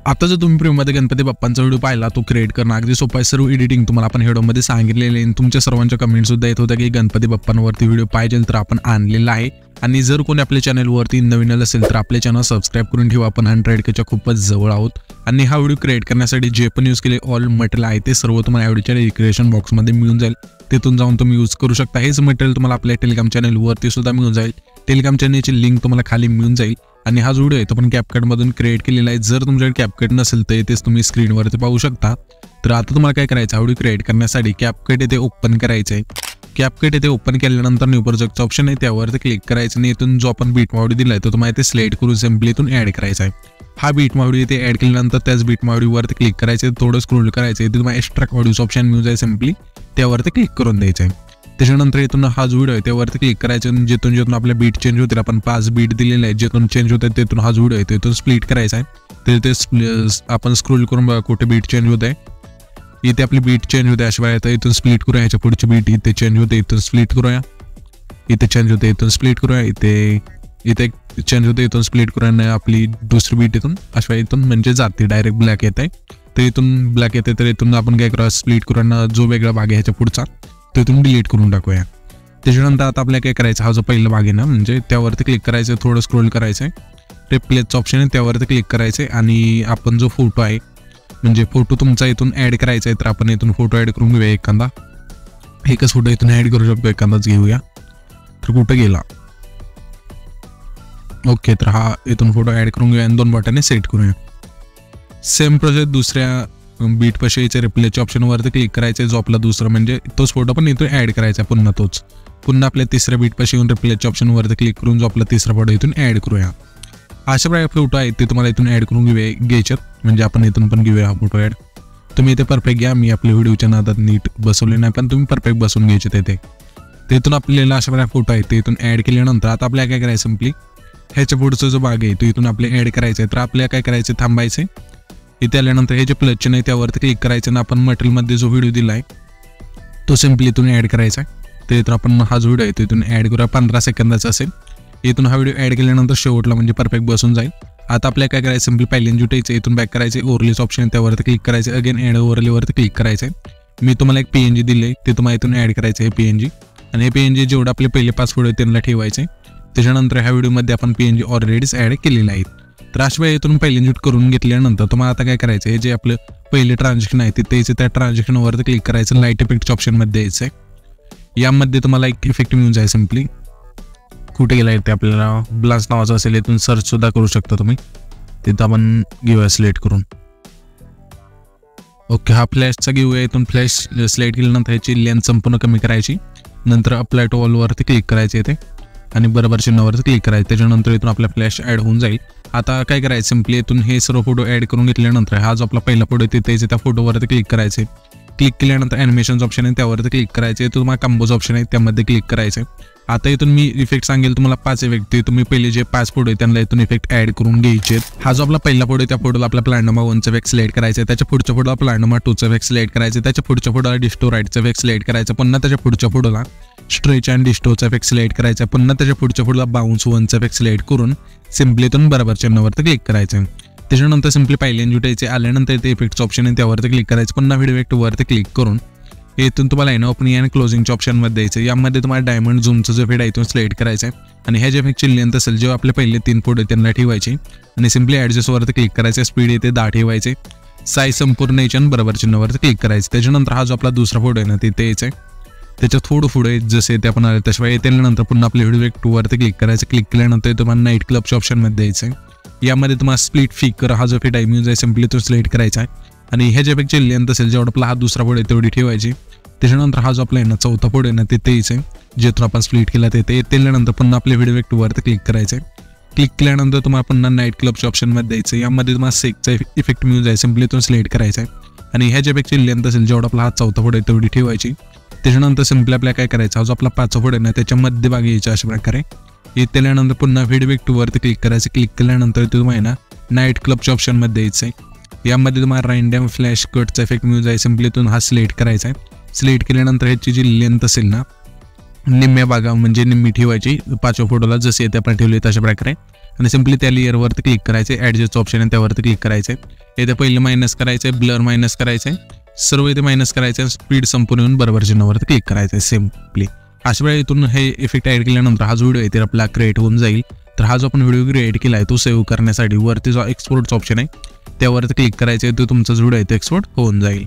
आता जर तुम्ही प्रीमियममध्ये गणपती बाप्पांचा व्हिडिओ पाहिला तो क्रिएट करणं अगदी सोपं आहे. सर्व एडिटिंग तुम्हाला आपण व्हिडिओमध्ये सांगितलेले आहे. तुमच्या सर्वांच्या कमेंट सुद्धा येत होत्या की गणपती बाप्पांवरती व्हिडिओ पाहिजे तर आपण आणलेला आहे. आणि जर कोणी आपल्या चॅनलवरती नवीन असेल तर आपले चॅनल सबस्क्राईब करून ठेवा. आपण 100Kच्या खूपच जवळ आहोत. आणि हा व्हिडिओ क्रिएट करण्यासाठी जे पण यूज केले ऑल मटेरियल आहे ते सर्व तुम्हाला व्हिडिओच्या डिस्क्रिप्शन बॉक्समध्ये मिळून जाईल. तिथून जाऊन तुम्ही यूज करू शकता. हेच मटेरियल तुम्हाला आपल्या टेलिग्राम चॅनलवरती सुद्धा मिळून जाईल. टेलिग्राम चॅनलची लिंक तुम्हाला खाली मिळून जाईल. आणि हा व्हिडिओ आहे तो पण कॅपकटमधून क्रिएट केलेला आहे. जर तुमच्याकडे कॅपकट नसेल तर इथेच तुम्ही स्क्रीनवरती पाहू शकता. तर आता तुम्हाला काय करायचं, व्हिडिओ क्रिएट करण्यासाठी कॅपकट येथे ओपन करायचं आहे. कॅपकट येथे ओपन केल्यानंतर न्यू प्रोजेक्टचा ऑप्शन आहे त्यावरती क्लिक करायचं आणि इथून जो आपण बीट व्हिडिओ दिला आहे तो तुम्हाला इथे सिलेक्ट करून सिम्पली इथून ॲड करायचा आहे. हा बीट व्हिडिओ इथे ॲड केल्यानंतर त्याच बीट व्हिडिओवरती क्लिक करायचं, थोडं स्क्रोल करायचं, इथे तुम्हाला एक्स्ट्रॅक्ट ऑडिओचं ऑप्शन मिळून जाईल. सिम्पली त्यावरती क्लिक करून द्यायचं आहे. त्याच्यानंतर इथून हा जो व्हिडिओ आहे त्यावरती क्लिक करायचं. जिथून आपले बीट चेंज होतील, आपण 5 बीट दिलेले आहेत, जिथून चेंज होत आहे तिथून हा जो व्हिडिओ आहे तिथून स्प्लिट करायचा आहे. तर ते आपण स्क्रोल करून बघा कुठे बीट चेंज होत आहे. इथे आपली बीट चेंज होते अशा वेळेला इथून स्प्लिट करूया. ह्याच्या पुढची बीट इथे चेंज होते इथून स्प्लिट करूया. इथे चेंज होते इथून स्प्लिट करूया. इथे चेंज होते इथून स्प्लिट करूया. आपली दुसरी बीट इथून अशा इथून म्हणजे जाते डायरेक्ट ब्लॅक येत आहे. तर इथून ब्लॅक येते तर इथून आपण काय करूया, स्प्लिट करूया. जो वेगळा भाग आहे ह्याच्या पुढचा तो इथून डिलीट करून टाकूया. त्याच्यानंतर आता आपल्याला काय करायचं, हा जो पहिला भाग आहे ना म्हणजे त्यावरती क्लिक करायचं, थोडं स्क्रोल करायचं आहे. रिप्लेसचं ऑप्शन आहे त्यावरती क्लिक करायचं आहे. आणि आपण जो फोटो आहे म्हणजे फोटो तुमचा इथून ॲड करायचा आहे तर आपण इथून फोटो ॲड करून घेऊया. एखादा एकच फोटो इथून ॲड करू शकतो, एखादाच घेऊया. तर कुठं गेला, ओके. तर हा इथून फोटो ॲड करून घेऊया आणि 2 बटनने सेट करूया. सेम प्रोसेस दुसऱ्या बीट पशीच्या रिप्लेसच्या ऑप्शनवरती क्लिक करायचं आहे. जो आपला दुसरा म्हणजे तोच फोटो पण इथून ॲड करायचा पुन्हा तोच. पुन्हा आपल्या तिसऱ्या बीट पाशी येऊन रिप्लेसच्या ऑप्शनवरती क्लिक करून जो आपला तिसरा फोटो इथून ॲड करूया. अशा प्रकारे फोटो आहे ते तुम्हाला इथून ॲड करून घ्यायच्यात. म्हणजे आपण इथून पण घेऊया हा फोटो ॲड. तुम्ही इथे परफेक्ट घ्या. मी आपल्या व्हिडिओच्या नादात नीट बसवले नाही पण तुम्ही परफेक्ट बसवून घ्यायचे तिथे. तिथून आपल्याला अशा प्रकारे फोटो आहे ते इथून ॲड केल्यानंतर आता आपल्याला काय करायचं, सिम्पली ह्याच्या पुढचा जो भाग आहे तो इथून आपल्याला ॲड करायचा आहे. तर आपल्याला काय करायचं, थांबायचं. इथे आल्यानंतर हे जे प्लस चिन्ह आहे त्यावरती क्लिक करायचं आणि आपण मटेरियलमध्ये जो व्हिडिओ दिला आहे तो सिम्पली इथून ॲड करायचा आहे. तर इथून आपण हा जो व्हिडिओ आहे तो इथून ॲड करूया. 15 सेकंदाचा असेल. इथून हा व्हिडिओ ॲड केल्यानंतर शेवटला म्हणजे परफेक्ट बसून जाईल. आता आपल्याला काय करायचं, सिम्पली पहिल्यांदा जुटायचं, इथून बॅक करायचे, ओव्हरलेचं ऑप्शन त्यावरती क्लिक करायचं, अगेन ॲड ओव्हरलेवरती क्लिक करायचं आहे. मी तुम्हाला एक PNG दिले ते तुम्हाला इथून ॲड करायचं आहे PNG. आणि हे PNG जेवढं आपले पहिले 5 व्हिडिओ त्यांना ठेवायचे. त्याच्यानंतर ह्या व्हिडिओमध्ये आपण PNG ऑलरेडीच ॲड केलेलं आहे. तर अशा वेळी इथून पहिल्यांदा जुट करून घेतल्यानंतर तुम्हाला आता काय करायचं, हे जे आपलं पहिले ट्रान्झॅक्शन आहे तिथे यायचं, त्या ट्रान्झॅक्शनवरती क्लिक करायचं, लाईट इफेक्टच्या ऑप्शनमध्ये यायचं आहे. यामध्ये तुम्हाला एक इफेक्ट मिळून जाईल. सिम्पली कुठे गेला ते आपल्याला ब्लास्ट नावाचं असेल, इथून सर्च सुद्धा करू शकता तुम्ही. तिथं आपण घेऊया सिलेक्ट करून. ओके, हा फ्लॅशचा घेऊया. इथून फ्लॅश सिलेक्ट केल्यानंतर ह्याची लेंथ संपूर्ण कमी करायची. नंतर अप्लाय टू ऑलवरती क्लिक करायचे इथे आणि बरोबर चिन्हावरती क्लिक करायचं. त्याच्यानंतर इथून आपला फ्लॅश ॲड होऊन जाईल. आता काय करायचं, सिम्पली इथून हे सर्व फोटो ॲड करून घेतल्यानंतर हा जो आपला पहिला फोटो आहे तिथे त्या फोटोवरती क्लिक करायचे. क्लिक केल्यानंतर ॲनिमेशनचं ऑप्शन आहे त्यावरती क्लिक करायचे. तुम्हाला कंपोज ऑप्शन आहे त्यामध्ये क्लिक करायचं. आता इथून मी इफेक्ट सांगेल तुम्हाला 5 इफेक्ट. तुम्ही पहिले जे 5 फोटो आहेत त्यांना इथून इफेक्ट ॲड करून घ्यायचे. हा जो आपला पहिला फोटो आहे त्या फोटोला आपला प्लॅन नंबर 1चा इफेक्ट सिलेक्ट करायचा. त्याच्या पुढच्या फोटोला प्लॅन नंबर 2चा इफेक्ट सिलेक्ट करायचा. त्याच्या पुढच्या फोटोला डिस्टोराइटचा इफेक्ट सिलेक्ट करायचा. पुन्हा त्याच्या पुढच्या फोटोला स्ट्रेच अँड डिस्टोचा इफेक्ट सिलेक्ट करायचा. पुन्हा त्याच्या पुढच्या फोटोला बाउन्स 1चा इफेक्ट सिलेक्ट करून सिम्पली इथून बरोबर चिन्हावरती क्लिक करायचं. त्याच्यानंतर सिम्पली पहिल्यांदा जुटायचे. आल्यानंतर ते इफेक्टचं ऑप्शन आहे त्यावरती क्लिक करायचं. पुन्हा व्हिडिओ इफेक्टवरती क्लिक करून इथून तुम्हाला आहे ना ओपनिंग आणि क्लोजिंगच्या ऑप्शनमध्ये द्यायचं. यामध्ये तुम्हाला डायमंड झूमचं जो इफेक्ट आहे इथून सिलेक्ट करायचं आहे. आणि ह्या जे इफेक्टची लेंथ असेल जेव्हा आपले पहिले 3 फोटो त्यांना ठेवायचे आणि सिम्पली ॲडजस्टवरती क्लिक करायचं. स्पीड येते 10 ठेवायचे. साईज संपूर्ण यायचे आणि बरोबर चिन्हावरती क्लिक करायचं. त्याच्यानंतर हा जो आपला दुसरा फोटो आहे ना तिथे यायचं आहे. त्याच्या थोडं पुढे जसे ते आपण आले तशावेळी येल्यानंतर पुन्हा आपल्या व्हिडिओ इफेक्टवरती क्लिक करायचं. क्लिक केल्यानंतर तुम्हाला नाईट क्लबच्या ऑप्शनमध्ये द्यायचं आहे. यामध्ये तुम्हाला स्प्लिट फिकर हा जो इफेक्ट आहे म्यूज आहे सिम्पली तो सिलेक्ट करायचा आहे. आणि ह्या जे इफेक्टची लेंथ असेल जेवढा आपला हा दुसरा फोटो आहे तेवढी ठेवायची. त्याच्यानंतर हा जो आपला आहे ना 4था फोटो आहे ना तिथे यायचं आहे. जेथून आपण स्प्लिट केला तिथे येल्यानंतर पुन्हा आपल्या व्हिडिओ इफेक्टवरती क्लिक करायचं आहे. क्लिक केल्यानंतर तुम्हाला पुन्हा नाईट क्लबच्या ऑप्शनमध्ये द्यायचं. यामध्ये तुम्हाला सेकचा इफेक्ट म्यूज आहे सिम्पली तो सिलेक्ट करायचा आहे. आणि ह्या जे इफेक्टची लेंथ असेल जेवढा आपला हा 4था फोटो आहे तेवढी ठेवायची. त्याच्यानंतर सिम्पली आपल्याला काय करायचं, हा जो आपला 5वा फोटो आहे ना त्याच्या मध्यभागी यायचा अशा प्रकारे. येल्यानंतर पुन्हा व्हिडिओ इफेक्टवरती क्लिक करायचं. क्लिक केल्यानंतर तुम्हाला ना नाईट क्लबच्या ऑप्शनमध्ये द्यायचं आहे. यामध्ये तुम्हाला रँडम फ्लॅश कटचा इफेक्ट म्यूज आहे सिम्पली इथून हा सिलेक्ट करायचा आहे. सिलेक्ट केल्यानंतर ह्याची जी लेंथ असेल ना निम्म्या भागा म्हणजे निम्मी ठेवायची 5व्या फोटोला जसे ते आपण ठेवले तशा प्रकारे आणि सिम्पली त्या लेअरवरती क्लिक करायचे. ॲडजस्टचं ऑप्शन आहे त्यावरती क्लिक करायचं आहे. इथे पहिलं मायनस करायचं आहे, ब्लर मायनस करायचं आहे, सर्व इथे मायनस करायचं आहे, स्पीड संपून येऊन बरोबर चिन्हावरती क्लिक करायचं आहे सिम्पली. अशा वेळी इथून हे इफेक्ट ॲड केल्यानंतर हा जो व्हिडिओ आहे ते आपला क्रिएट होऊन जाईल. तर हा जो आपण व्हिडिओ क्रिएट केला आहे तो सेव्ह करण्यासाठी वरती जो एक्सपोर्टचा ऑप्शन आहे त्यावरती क्लिक करायचं आहे, तो तुमचा जो व्हिडिओ आहे तो एक्सपोर्ट होऊन जाईल.